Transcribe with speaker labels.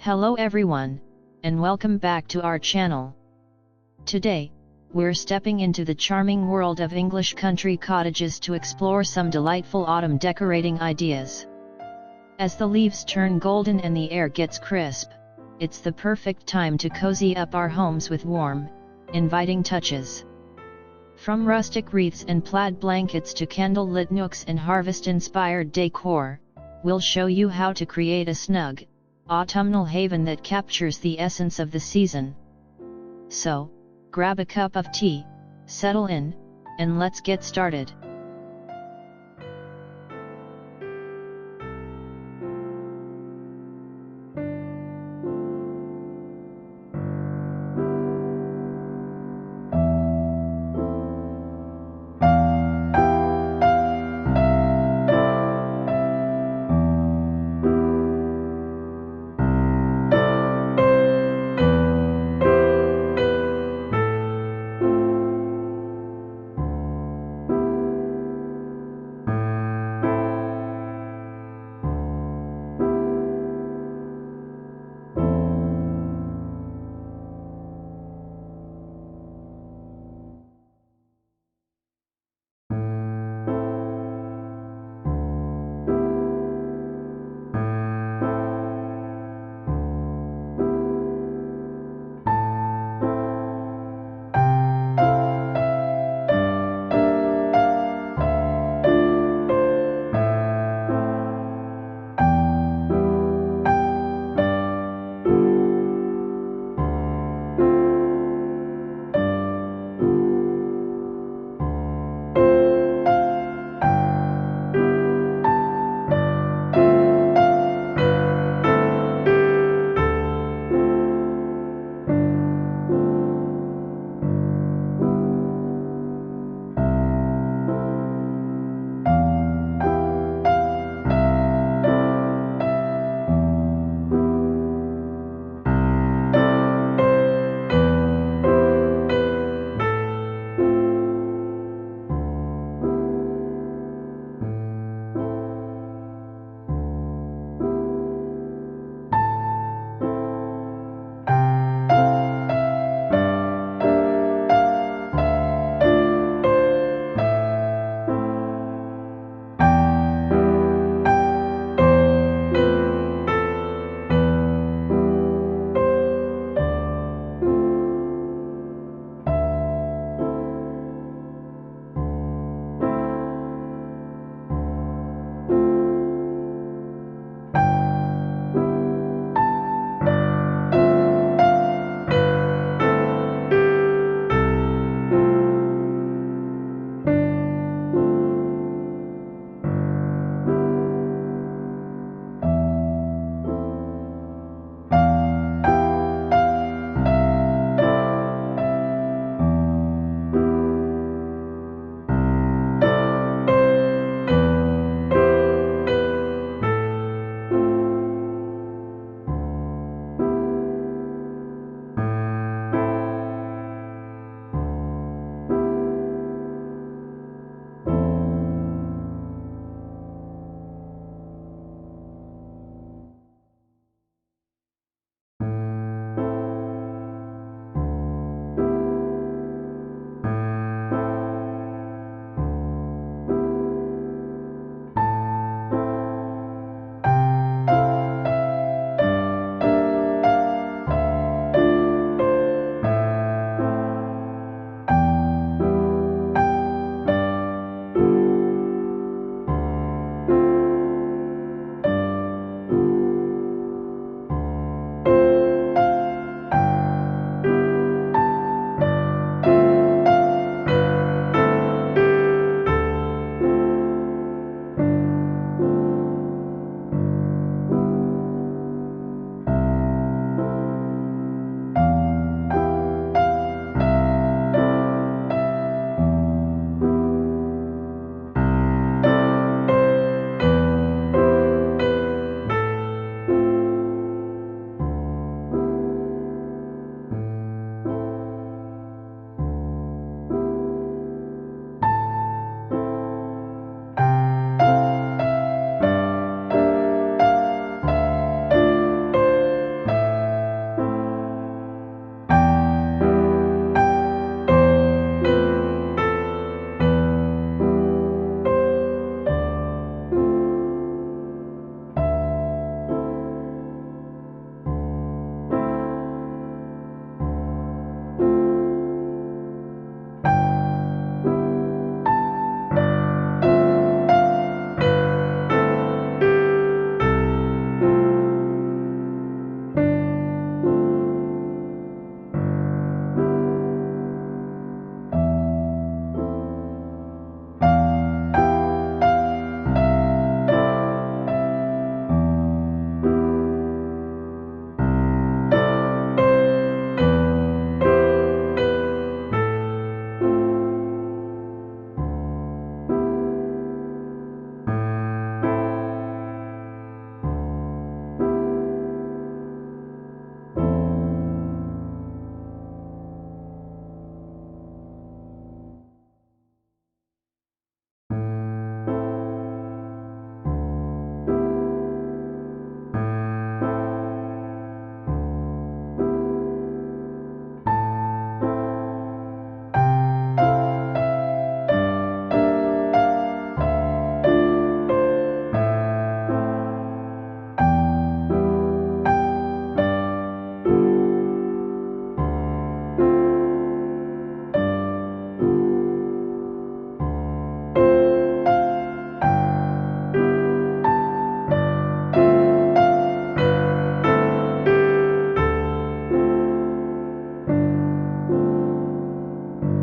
Speaker 1: Hello everyone, and welcome back to our channel. Today, we're stepping into the charming world of English country cottages to explore some delightful autumn decorating ideas. As the leaves turn golden and the air gets crisp, it's the perfect time to cozy up our homes with warm, inviting touches. From rustic wreaths and plaid blankets to candle-lit nooks and harvest-inspired decor, we'll show you how to create a snug, autumnal haven that captures the essence of the season. So, grab a cup of tea, settle in, and let's get started.